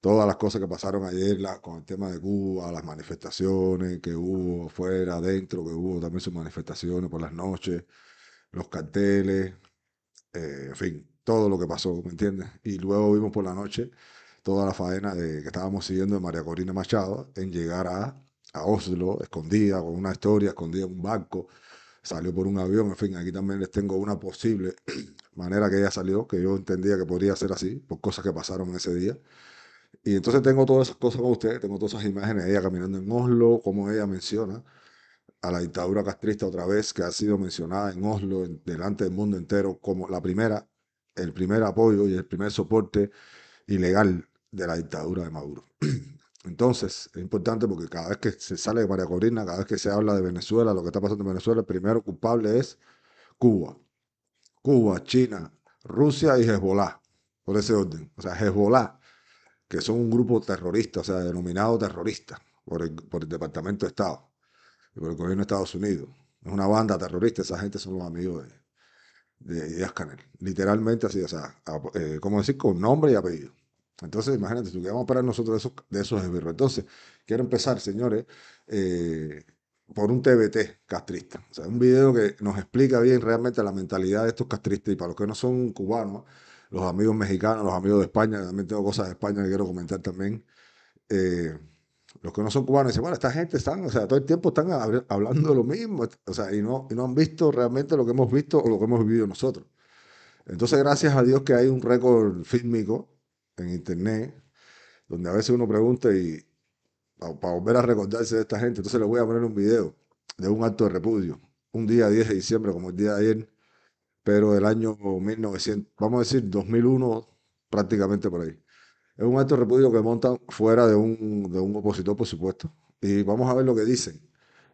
todas las cosas que pasaron ayer con el tema de Cuba, las manifestaciones que hubo fuera, adentro, que hubo también sus manifestaciones por las noches, los carteles, en fin, todo lo que pasó, ¿me entiendes? Y luego vimos por la noche toda la faena que estábamos siguiendo de María Corina Machado en llegar a Oslo, escondida, con una historia, escondida en un barco, salió por un avión, en fin, aquí también les tengo una posible manera que ella salió, que yo entendía que podría ser así, por cosas que pasaron ese día. Y entonces tengo todas esas cosas con ustedes, tengo todas esas imágenes de ella caminando en Oslo, como ella menciona a la dictadura castrista otra vez, que ha sido mencionada en Oslo, delante del mundo entero, como la primera, el primer apoyo y el primer soporte ilegal de la dictadura de Maduro. Entonces, es importante porque cada vez que se sale de María Corina, cada vez que se habla de Venezuela, lo que está pasando en Venezuela, el primero culpable es Cuba. Cuba, China, Rusia y Hezbollah, por ese orden. O sea, Hezbollah, que son un grupo terrorista, o sea, denominado terrorista por el Departamento de Estado y por el gobierno de Estados Unidos. Es una banda terrorista, esa gente son los amigos de Díaz Canel. Literalmente así, o sea, como decir, con nombre y apellido. Entonces, imagínate, tú que vamos a parar nosotros de esos esbirros. Entonces, quiero empezar, señores, eh, por un TBT castrista. O sea, un video que nos explica bien realmente la mentalidad de estos castristas. Y para los que no son cubanos, los amigos mexicanos, los amigos de España, también tengo cosas de España que quiero comentar también. eh, los que no son cubanos dicen, bueno, esta gente están, o sea, todo el tiempo están hablando de lo mismo, o sea, y no han visto realmente lo que hemos visto o lo que hemos vivido nosotros. Entonces, gracias a Dios que hay un récord fílmico en internet, donde a veces uno pregunta y para volver a recordarse de esta gente, entonces le voy a poner un video de un acto de repudio, un día 10 de diciembre, como el día de ayer, pero del año 1900, vamos a decir 2001, prácticamente por ahí. Es un acto de repudio que montan fuera de un opositor, por supuesto. Y vamos a ver lo que dicen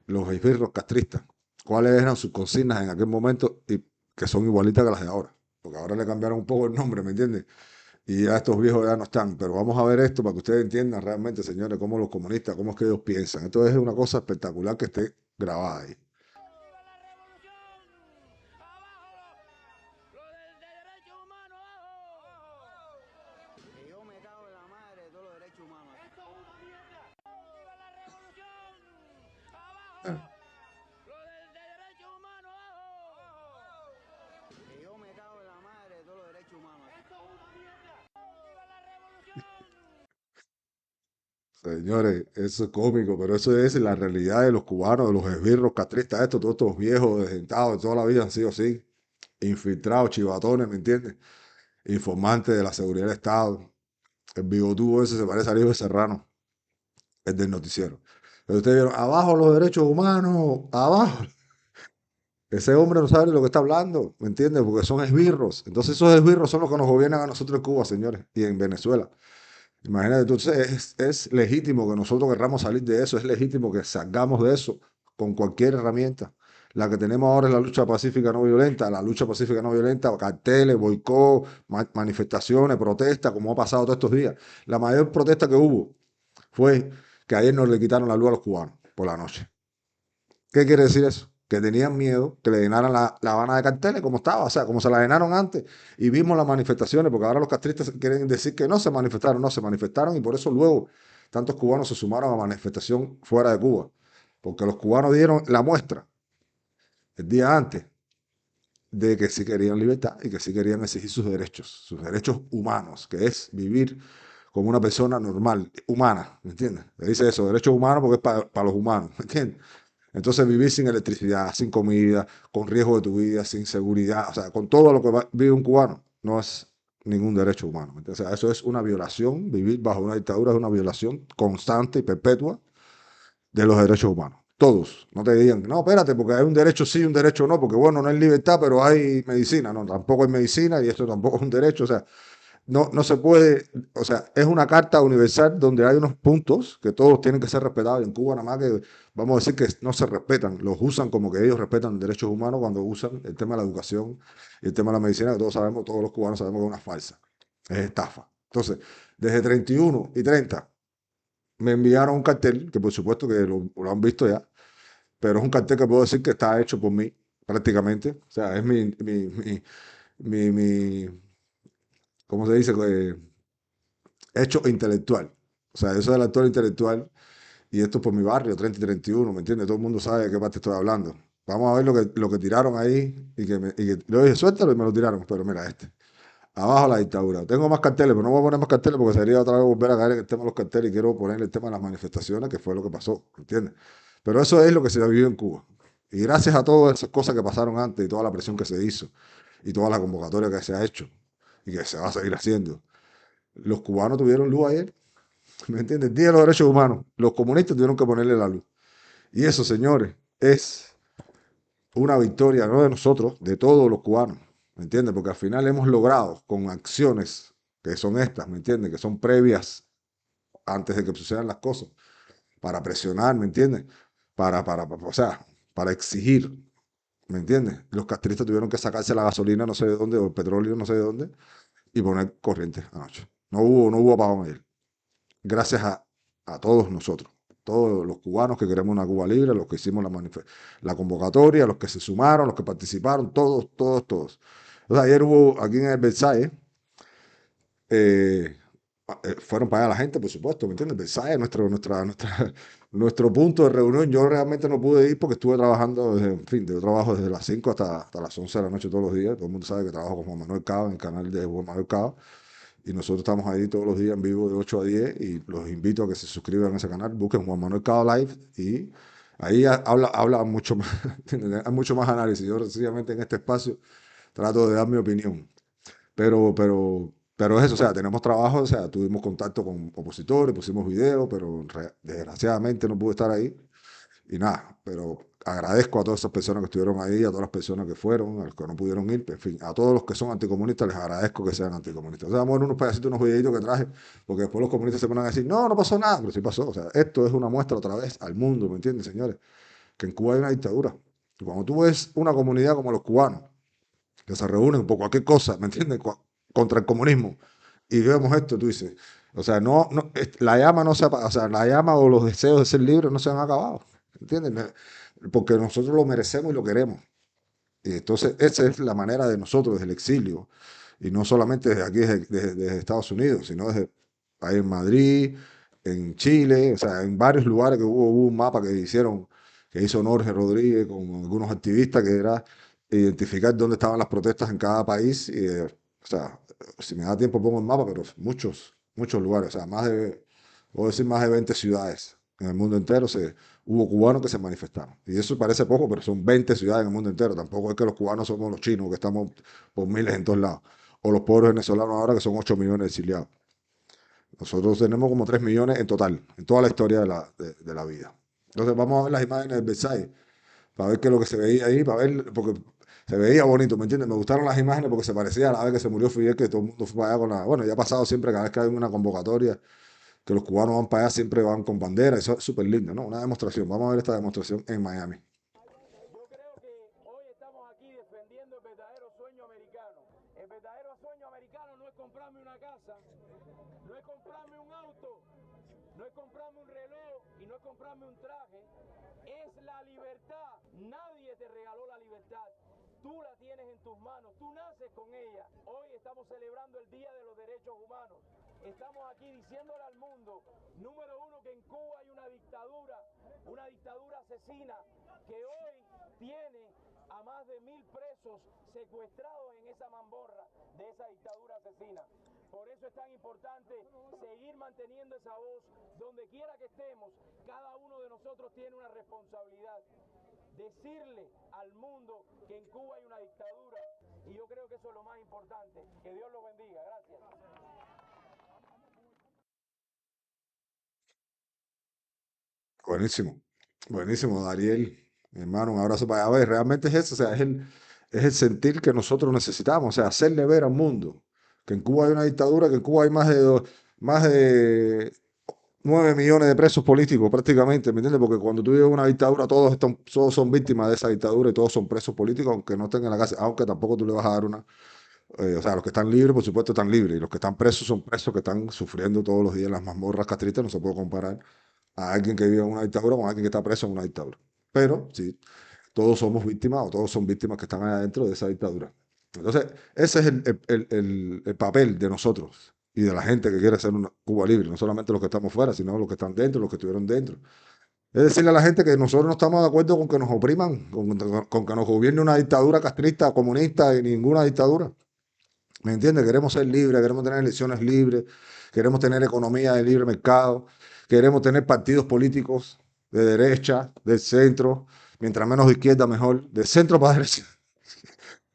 los esbirros castristas. Cuáles eran sus consignas en aquel momento y que son igualitas que las de ahora. Porque ahora le cambiaron un poco el nombre, ¿me entiendes? Y ya estos viejos ya no están. Pero vamos a ver esto para que ustedes entiendan realmente, señores, cómo los comunistas, cómo es que ellos piensan. Esto es una cosa espectacular que esté grabada ahí. Que yo me cago en la madre de todos los derechos humanos. ¡Esto es una mierda! ¡Viva la revolución! ¡Abajo! ¡Lo del derecho humano! ¡Abajo! Que yo me cago en la madre de todos los derechos humanos. ¡Esto es una mierda! ¡Viva la revolución! Señores, eso es cómico, pero eso es la realidad de los cubanos, de los esbirros castristas, todos estos viejos desdentados de toda la vida han sido así, infiltrados, chivatones, ¿me entiendes? Informantes de la seguridad del Estado. El bigotudo ese se parece al hijo de Serrano, el del noticiero. Pero ustedes vieron, abajo los derechos humanos, abajo. Ese hombre no sabe de lo que está hablando, ¿me entiendes? Porque son esbirros. Entonces esos esbirros son los que nos gobiernan a nosotros en Cuba, señores, y en Venezuela. Imagínate, entonces es legítimo que nosotros querramos salir de eso, es legítimo que salgamos de eso con cualquier herramienta. La que tenemos ahora es la lucha pacífica no violenta, la lucha pacífica no violenta, carteles, boicot, manifestaciones, protestas, como ha pasado todos estos días. La mayor protesta que hubo fue que ayer nos le quitaron la luz a los cubanos por la noche. ¿Qué quiere decir eso? Que tenían miedo que le llenaran la Habana de carteles como estaba, o sea, como se la llenaron antes. Y vimos las manifestaciones, porque ahora los castristas quieren decir que no se manifestaron y por eso luego tantos cubanos se sumaron a la manifestación fuera de Cuba. Porque los cubanos dieron la muestra el día antes de que sí querían libertad y que sí querían exigir sus derechos humanos, que es vivir como una persona normal, humana, ¿me entiendes? Le dice eso, derechos humanos porque es para los humanos, ¿me entiendes? Entonces vivir sin electricidad, sin comida, con riesgo de tu vida, sin seguridad, o sea, con todo lo que vive un cubano, no es ningún derecho humano. O sea, eso es una violación, vivir bajo una dictadura es una violación constante y perpetua de los derechos humanos. Todos, no te digan, no, espérate, porque hay un derecho sí y un derecho no, porque bueno, no hay libertad, pero hay medicina, no, tampoco hay medicina y esto tampoco es un derecho, o sea, no se puede, o sea, es una carta universal donde hay unos puntos que todos tienen que ser respetados. En Cuba nada más que, vamos a decir que no se respetan, los usan como que ellos respetan derechos humanos cuando usan el tema de la educación y el tema de la medicina, que todos sabemos, todos los cubanos sabemos que es una falsa, es estafa. Entonces, desde 31 y 30 me enviaron un cartel, que por supuesto que lo han visto ya, pero es un cartel que puedo decir que está hecho por mí, prácticamente. O sea, es mi ¿cómo se dice? hecho intelectual. O sea, eso del actor intelectual, y esto por mi barrio, 30 y 31, ¿me entiendes? Todo el mundo sabe de qué parte estoy hablando. Vamos a ver lo que tiraron ahí y que le dije, suéltalo y me lo tiraron, pero mira este. Abajo la dictadura. Tengo más carteles, pero no voy a poner más carteles porque sería otra vez volver a caer en el tema de los carteles y quiero poner el tema de las manifestaciones, que fue lo que pasó, ¿entiendes? Pero eso es lo que se vivió en Cuba. Y gracias a todas esas cosas que pasaron antes y toda la presión que se hizo y toda la convocatoria que se ha hecho y que se va a seguir haciendo, los cubanos tuvieron luz ayer, ¿me entiendes? El Día de los Derechos Humanos. Los comunistas tuvieron que ponerle la luz. Y eso, señores, es una victoria no de nosotros, de todos los cubanos, ¿me entiendes? Porque al final hemos logrado con acciones que son estas, ¿me entiendes? Que son previas antes de que sucedan las cosas, para presionar, ¿me entiendes? O sea, para exigir, ¿me entiendes? Los castristas tuvieron que sacarse la gasolina no sé de dónde, o el petróleo no sé de dónde, y poner corriente anoche. No hubo apagón ayer. Gracias a todos nosotros, todos los cubanos que queremos una Cuba libre, los que hicimos la convocatoria, los que se sumaron, los que participaron, todos, todos, todos. O sea, ayer hubo aquí en el Versailles, eh, fueron para allá la gente, por supuesto, ¿me entiendes? Versailles, nuestro punto de reunión. Yo realmente no pude ir porque estuve trabajando, en fin, yo trabajo desde las 5 hasta las 11 de la noche todos los días. Todo el mundo sabe que trabajo con Juan Manuel Cava en el canal de Juan Manuel Cava. Y nosotros estamos ahí todos los días en vivo de 8 a 10 y los invito a que se suscriban a ese canal, busquen Juan Manuel Cava Live y ahí habla mucho más, hay mucho más análisis. Yo sencillamente en este espacio trato de dar mi opinión. Pero es eso, o sea, tenemos trabajo, o sea, tuvimos contacto con opositores, pusimos videos, pero desgraciadamente no pude estar ahí. Y nada, pero agradezco a todas esas personas que estuvieron ahí, a todas las personas que fueron, a los que no pudieron ir, en fin, a todos los que son anticomunistas les agradezco que sean anticomunistas. O sea, vamos a ver unos pedacitos, unos videitos que traje, porque después los comunistas se ponen a decir, no, no pasó nada, pero sí pasó. O sea, esto es una muestra otra vez al mundo, ¿me entienden, señores? Que en Cuba hay una dictadura. Y cuando tú ves una comunidad como los cubanos, que se reúnen por cualquier cosa, ¿me entiendes? Contra el comunismo, y vemos esto, tú dices, o sea, la llama no se o sea, la llama o los deseos de ser libres no se han acabado, ¿entiendes? Porque nosotros lo merecemos y lo queremos. Y entonces, esa es la manera de nosotros desde el exilio, y no solamente desde aquí, desde Estados Unidos, sino desde ahí en Madrid, en Chile, o sea, en varios lugares que hubo un mapa que hicieron, que hizo Jorge Rodríguez con algunos activistas, que era identificar dónde estaban las protestas en cada país. Y, o sea, si me da tiempo pongo el mapa, pero muchos, muchos lugares, o sea, puedo decir más de 20 ciudades en el mundo entero hubo cubanos que se manifestaron. Y eso parece poco, pero son 20 ciudades en el mundo entero. Tampoco es que los cubanos somos los chinos, que estamos por miles en todos lados. O los pobres venezolanos ahora, que son 8 millones de exiliados. Nosotros tenemos como 3 millones en total, en toda la historia de la vida. Entonces vamos a ver las imágenes de Versailles, para ver qué es lo que se veía ahí, para ver, porque se veía bonito, ¿me entiendes? Me gustaron las imágenes porque se parecía a la vez que se murió Fidel, que todo el mundo fue para allá con la... Bueno, ya ha pasado siempre, cada vez que hay una convocatoria, que los cubanos van para allá, siempre van con bandera, eso es súper lindo, ¿no? Una demostración. Vamos a ver esta demostración en Miami. Yo creo que hoy estamos aquí defendiendo el verdadero sueño americano. El verdadero sueño americano no es comprarme una casa, no es comprarme un auto, no es comprarme un reloj y no es comprarme un traje. Es la libertad. Nadie te regaló la libertad. Tú la tienes en tus manos, tú naces con ella. Hoy estamos celebrando el Día de los Derechos Humanos. Estamos aquí diciéndole al mundo, número uno, que en Cuba hay una dictadura asesina, que hoy tiene a más de 1000 presos secuestrados en esa mamborra de esa dictadura asesina. Por eso es tan importante seguir manteniendo esa voz. Donde quiera que estemos, cada uno de nosotros tiene una responsabilidad. Decirle al mundo que en Cuba hay una dictadura. Y yo creo que eso es lo más importante. Que Dios lo bendiga. Gracias. Buenísimo, buenísimo, Dariel, mi hermano, un abrazo para allá. A ver, realmente es eso, o sea, es el sentir que nosotros necesitamos, o sea, hacerle ver al mundo que en Cuba hay una dictadura, que en Cuba hay más de 9 millones de presos políticos prácticamente, ¿me entiendes? Porque cuando tú vives una dictadura, todos son víctimas de esa dictadura y todos son presos políticos, aunque no estén en la cárcel, aunque tampoco tú le vas a dar o sea, los que están libres, por supuesto, están libres, y los que están presos son presos que están sufriendo todos los días en las mazmorras castristas, no se puede comparar a alguien que vive en una dictadura con alguien que está preso en una dictadura. Pero sí, todos somos víctimas o todos son víctimas que están allá dentro de esa dictadura. Entonces, ese es el papel de nosotros. y de la gente que quiere hacer una Cuba libre, no solamente los que estamos fuera, sino los que están dentro, los que estuvieron dentro. Es decirle a la gente que nosotros no estamos de acuerdo con que nos opriman, con que nos gobierne una dictadura castrista, comunista y ninguna dictadura. ¿Me entiendes? Queremos ser libres, queremos tener elecciones libres, queremos tener economía de libre mercado, queremos tener partidos políticos de derecha, del centro, mientras menos de izquierda mejor, de centro para derecha.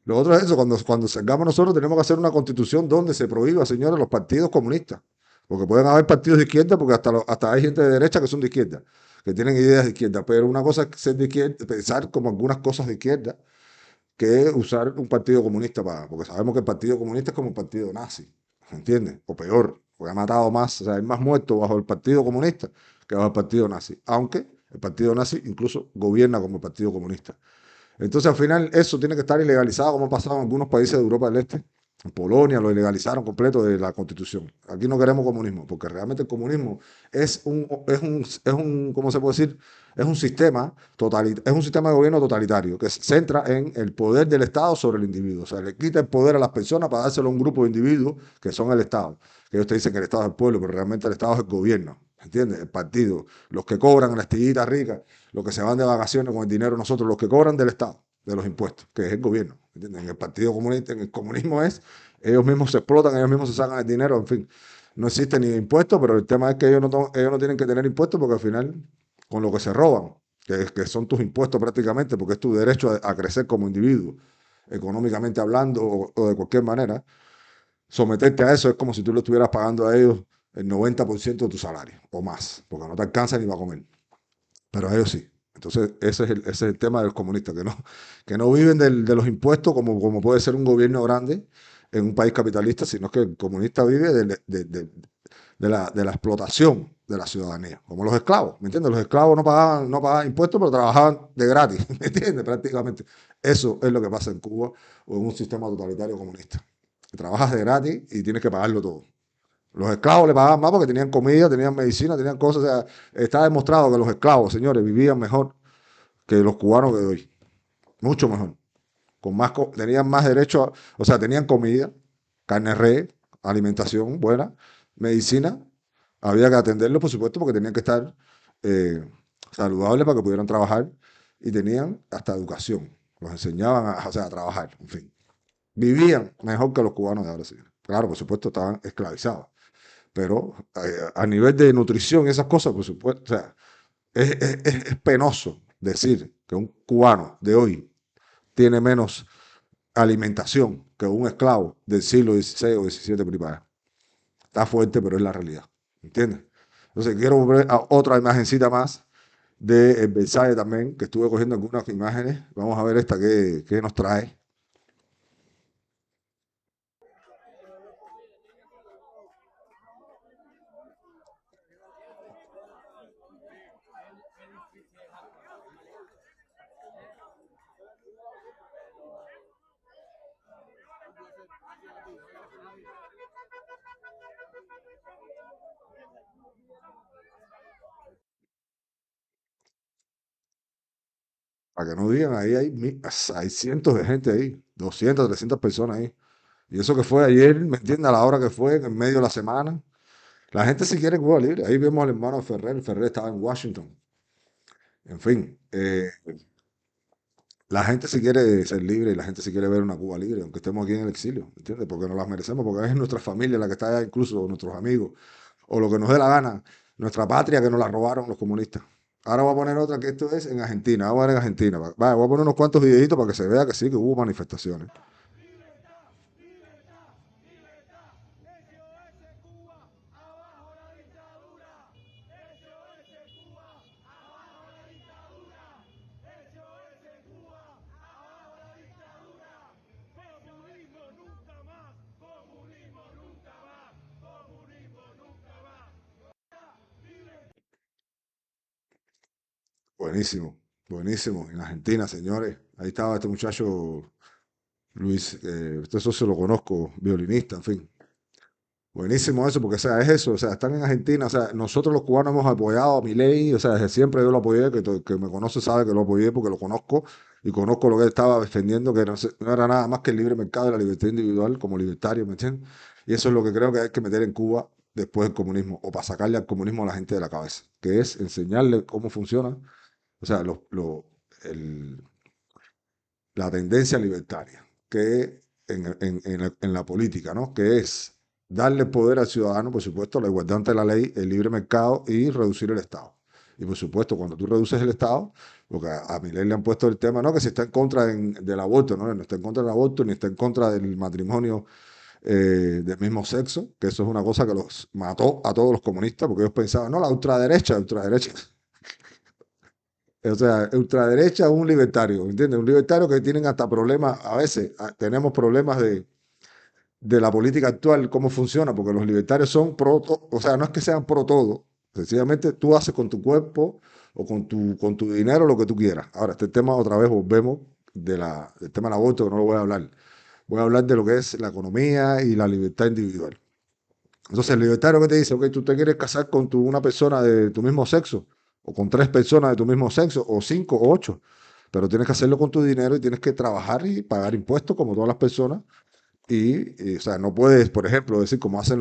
Lo otro es eso, cuando salgamos nosotros tenemos que hacer una constitución donde se prohíba, señores, los partidos comunistas. Porque pueden haber partidos de izquierda, porque hasta hay gente de derecha que son de izquierda, que tienen ideas de izquierda. Pero una cosa es ser de izquierda, pensar como algunas cosas de izquierda, que es usar un partido comunista porque sabemos que el partido comunista es como un partido nazi, ¿entiendes? O peor, porque ha matado más, o sea, hay más muertos bajo el partido comunista que bajo el partido nazi. Aunque el partido nazi incluso gobierna como el partido comunista. Entonces, al final, eso tiene que estar ilegalizado, como ha pasado en algunos países de Europa del Este. En Polonia lo ilegalizaron completo de la Constitución. Aquí no queremos comunismo, porque realmente el comunismo ¿cómo se puede decir? Es un sistema es un sistema de gobierno totalitario que se centra en el poder del Estado sobre el individuo. O sea, le quita el poder a las personas para dárselo a un grupo de individuos que son el Estado. Que ellos te dicen que el Estado es el pueblo, pero realmente el Estado es el gobierno. ¿Entiendes? El partido, los que cobran las tillitas ricas, los que se van de vacaciones con el dinero nosotros, los que cobran del Estado, de los impuestos, que es el gobierno. ¿Entiendes? En el Partido Comunista, en el comunismo ellos mismos se explotan, ellos mismos se sacan el dinero, en fin. No existe ni impuestos, pero el tema es que ellos no tienen que tener impuestos porque al final, con lo que se roban, que son tus impuestos prácticamente, porque es tu derecho a crecer como individuo, económicamente hablando o de cualquier manera, someterte a eso es como si tú le estuvieras pagando a ellos el 90% de tu salario o más, porque no te alcanza ni va a comer. Pero a ellos sí. Entonces, ese es el tema de los comunistas, que no viven de los impuestos como puede ser un gobierno grande en un país capitalista, sino que el comunista vive de la explotación de la ciudadanía, como los esclavos, ¿me entiendes? Los esclavos no pagaban impuestos, pero trabajaban de gratis, ¿me entiendes? Prácticamente. Eso es lo que pasa en Cuba o en un sistema totalitario comunista. Trabajas de gratis y tienes que pagarlo todo. Los esclavos le pagaban más porque tenían comida, tenían medicina, tenían cosas. O sea, está demostrado que los esclavos, señores, vivían mejor que los cubanos de hoy. Mucho mejor. Tenían más derecho o sea, tenían comida, carne res, alimentación buena, medicina. Había que atenderlos, por supuesto, porque tenían que estar saludables para que pudieran trabajar. Y tenían hasta educación. Los enseñaban o sea, a trabajar, en fin. Vivían mejor que los cubanos de ahora, sí. Claro, por supuesto, estaban esclavizados. Pero a nivel de nutrición y esas cosas, por supuesto, o sea, es penoso decir que un cubano de hoy tiene menos alimentación que un esclavo del siglo XVI o XVII por ahí para allá. Está fuerte, pero es la realidad. ¿Entiendes? Entonces, quiero ver a otra imagencita más de Versailles también, que estuve cogiendo algunas imágenes. Vamos a ver esta que nos trae. Para que no digan, ahí hay cientos de gente ahí, 200, 300 personas ahí. Y eso que fue ayer, ¿me entiendes? A la hora que fue, en medio de la semana. La gente si quiere Cuba libre. Ahí vemos al hermano Ferrer. Ferrer estaba en Washington. En fin, la gente si quiere ser libre y la gente si quiere ver una Cuba libre, aunque estemos aquí en el exilio, ¿entiendes? Porque nos las merecemos, porque es nuestra familia la que está allá, incluso nuestros amigos, o lo que nos dé la gana, nuestra patria que nos la robaron los comunistas. Ahora voy a poner otra que esto es en Argentina. Vamos a ver en Argentina. Voy a poner unos cuantos videitos para que se vea que sí, que hubo manifestaciones. Buenísimo, buenísimo. En Argentina, señores. Ahí estaba este muchacho Luis, este socio lo conozco, violinista, en fin. Buenísimo eso, porque o sea, es eso, o sea, están en Argentina, o sea, nosotros los cubanos hemos apoyado a Milei, o sea, desde siempre yo lo apoyé, que me conoce sabe que lo apoyé porque lo conozco y conozco lo que él estaba defendiendo, que no era nada más que el libre mercado y la libertad individual como libertario, ¿me entiendes? Y eso es lo que creo que hay que meter en Cuba después del comunismo, o para sacarle al comunismo a la gente de la cabeza, que es enseñarle cómo funciona, o sea, el- la tendencia libertaria, que en la política, ¿no? Que es darle poder al ciudadano, por supuesto, la igualdad ante la ley, el libre mercado y reducir el Estado. Y por supuesto, cuando tú reduces el Estado, porque a Milei le han puesto el tema, no, que si está en contra del aborto, ¿no? No está en contra del aborto, ni está en contra del matrimonio del mismo sexo, que eso es una cosa que los mató a todos los comunistas, porque ellos pensaban, no, la ultraderecha. O sea, ultraderecha es un libertario, ¿entiendes? Un libertario que tienen hasta problemas, a veces tenemos problemas de la política actual, cómo funciona, porque los libertarios son o sea, no es que sean pro todo, sencillamente tú haces con tu cuerpo o con tu dinero lo que tú quieras. Ahora, este tema otra vez volvemos del tema del aborto, que no lo voy a hablar. Voy a hablar de lo que es la economía y la libertad individual. Entonces, el libertario que te dice, ok, tú te quieres casar con una persona de tu mismo sexo, o con tres personas de tu mismo sexo, o cinco o ocho, pero tienes que hacerlo con tu dinero y tienes que trabajar y pagar impuestos como todas las personas. O sea, no puedes, por ejemplo, decir como hacen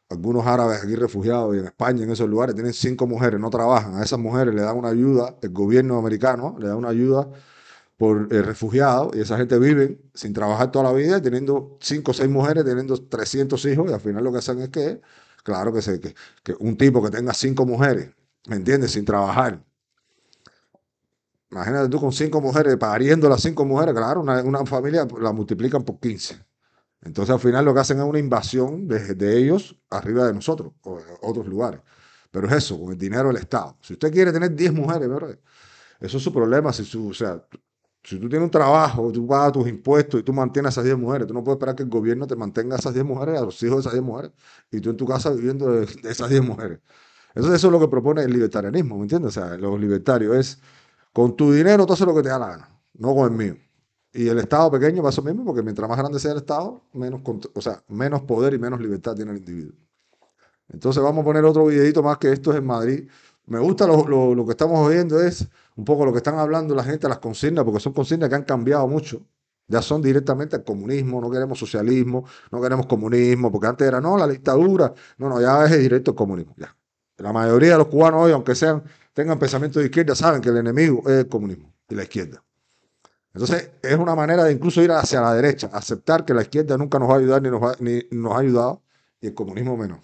algunos árabes aquí refugiados y en España, en esos lugares, tienen cinco mujeres, no trabajan. A esas mujeres le dan una ayuda, el gobierno americano le da una ayuda por refugiados y esa gente vive sin trabajar toda la vida, teniendo cinco o seis mujeres, teniendo 300 hijos y al final lo que hacen es que, claro, que un tipo que tenga cinco mujeres, ¿me entiendes? Sin trabajar. Imagínate tú con cinco mujeres, pariendo las cinco mujeres, claro, una familia la multiplican por 15. Entonces al final lo que hacen es una invasión de ellos arriba de nosotros, o de otros lugares. Pero es eso, con el dinero del Estado. Si usted quiere tener 10 mujeres, ¿verdad? Eso es su problema. O sea, si tú tienes un trabajo, tú pagas tus impuestos y tú mantienes a esas 10 mujeres, tú no puedes esperar que el gobierno te mantenga a esas 10 mujeres, a los hijos de esas 10 mujeres, y tú en tu casa viviendo de esas 10 mujeres. Eso es lo que propone el libertarianismo, ¿me entiendes? O sea, los libertarios es, con tu dinero tú haces lo que te da la gana, no con el mío. Y el Estado pequeño va a eso mismo, porque mientras más grande sea el Estado, o sea, menos poder y menos libertad tiene el individuo. Entonces vamos a poner otro videito más que esto es en Madrid. Me gusta lo que estamos oyendo es un poco lo que están hablando la gente, las consignas, porque son consignas que han cambiado mucho. Ya son directamente al comunismo, no queremos socialismo, no queremos comunismo, porque antes era, no, la dictadura, no, no, ya es directo el comunismo, ya. La mayoría de los cubanos hoy, aunque tengan pensamiento de izquierda, saben que el enemigo es el comunismo y la izquierda. Entonces, es una manera de incluso ir hacia la derecha, aceptar que la izquierda nunca nos va a ayudar ni nos ha ayudado, y el comunismo menos.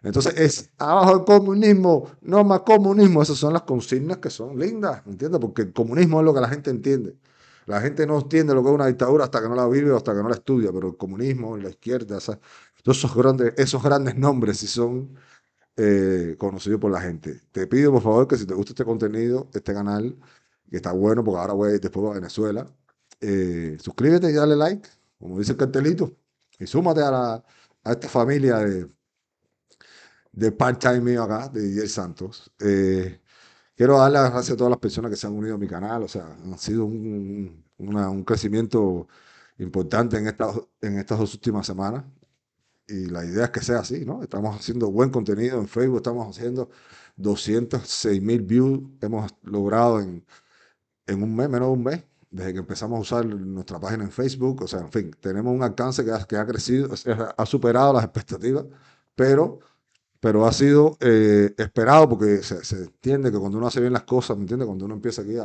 Entonces es abajo el comunismo, no más comunismo. Esas son las consignas que son lindas, ¿entiendes? Porque el comunismo es lo que la gente entiende. La gente no entiende lo que es una dictadura hasta que no la vive o hasta que no la estudia, pero el comunismo y la izquierda, todos esos grandes nombres sí son conocidos por la gente. Te pido por favor que si te gusta este contenido, este canal, que está bueno, porque ahora voy después a Venezuela, suscríbete y dale like, como dice el cartelito, y súmate a esta familia de part-time mío acá, de DJ Santos. Quiero dar las gracias a todas las personas que se han unido a mi canal, o sea, han sido un crecimiento importante en estas dos últimas semanas y la idea es que sea así, ¿no? Estamos haciendo buen contenido en Facebook, estamos haciendo 206.000 views, hemos logrado en un mes, menos de un mes, desde que empezamos a usar nuestra página en Facebook, o sea, en fin, tenemos un alcance que ha crecido, o sea, ha superado las expectativas, pero ha sido esperado porque se entiende que cuando uno hace bien las cosas, ¿me entiende? Cuando uno empieza aquí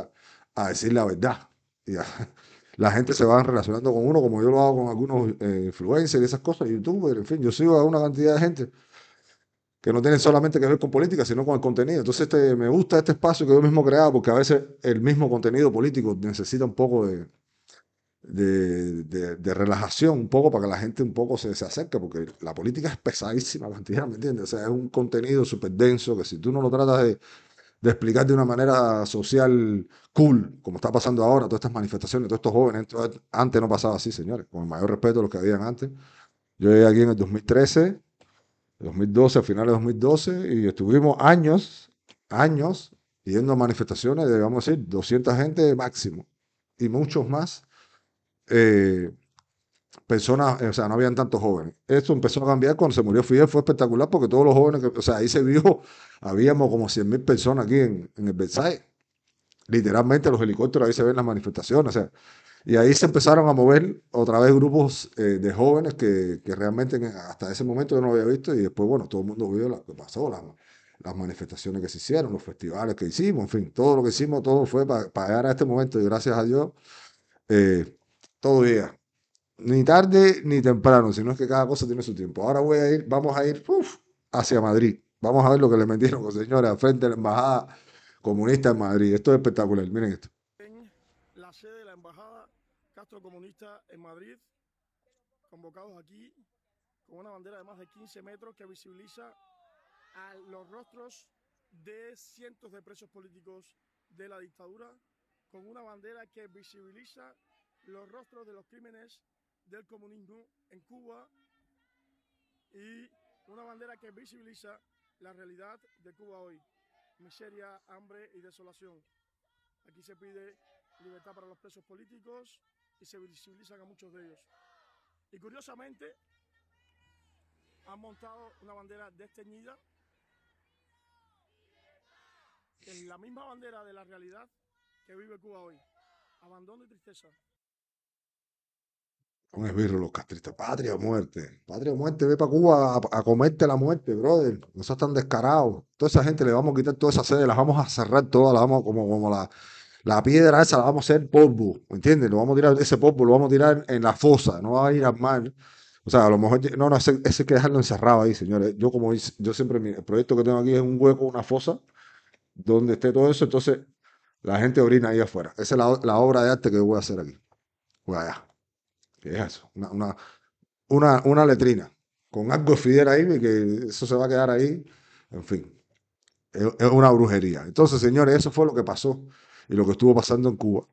a decir la verdad, y la gente se va relacionando con uno, como yo lo hago con algunos influencers y esas cosas, youtubers, en fin, yo sigo a una cantidad de gente que no tienen solamente que ver con política, sino con el contenido. Entonces me gusta este espacio que yo mismo he creado, porque a veces el mismo contenido político necesita un poco de relajación, un poco para que la gente un poco se acerque, porque la política es pesadísima cantidad, ¿me entiendes? O sea, es un contenido súper denso que si tú no lo tratas de explicar de una manera social cool, como está pasando ahora, todas estas manifestaciones, todos estos jóvenes, antes no pasaba así, señores, con el mayor respeto a los que habían antes. Yo llegué aquí en el 2013, 2012, a finales de 2012, y estuvimos años, yendo a manifestaciones de, vamos a decir, 200 gente máximo, y muchos más. eh, Personas, o sea, no habían tantos jóvenes. Esto empezó a cambiar cuando se murió Fidel, fue espectacular porque todos los jóvenes, o sea, ahí se vio, habíamos como 100.000 personas aquí en el Versailles. Literalmente los helicópteros ahí se ven las manifestaciones, o sea, Y ahí se empezaron a mover otra vez grupos de jóvenes que realmente hasta ese momento yo no había visto y después, bueno, todo el mundo vio lo que pasó, las manifestaciones que se hicieron, los festivales que hicimos, en fin, todo lo que hicimos, todo fue para llegar a este momento y gracias a Dios, eh, todo llega. Ni tarde ni temprano, sino es que cada cosa tiene su tiempo. Ahora vamos a ir hacia Madrid. Vamos a ver lo que le metieron, señores, al frente de la embajada comunista en Madrid. Esto es espectacular, miren esto. En la sede de la embajada Castro Comunista en Madrid, convocados aquí con una bandera de más de 15 metros que visibiliza a los rostros de cientos de presos políticos de la dictadura, con una bandera que visibiliza los rostros de los crímenes del comunismo en Cuba y una bandera que visibiliza la realidad de Cuba hoy: miseria, hambre y desolación. Aquí se pide libertad para los presos políticos y se visibilizan a muchos de ellos. Y curiosamente han montado una bandera desteñida, que es la misma bandera de la realidad que vive Cuba hoy: abandono y tristeza. Un esbirro los castristas. Patria o muerte, ve para Cuba a comerte la muerte, brother. No seas tan descarado. Toda esa gente le vamos a quitar toda esa sede, las vamos a cerrar todas, las vamos como la piedra esa, la vamos a hacer polvo, ¿me entiendes? Lo vamos a tirar, ese polvo lo vamos a tirar en la fosa, no va a ir al mar. O sea, a lo mejor, no, no, ese hay que dejarlo encerrado ahí, señores. Yo como yo siempre, el proyecto que tengo aquí es un hueco, una fosa, donde esté todo eso, entonces la gente orina ahí afuera. Esa es la obra de arte que voy a hacer aquí. Voy allá. ¿Qué es eso? Una letrina con algo de Fidel ahí, que eso se va a quedar ahí. En fin, es una brujería. Entonces, señores, eso fue lo que pasó y lo que estuvo pasando en Cuba.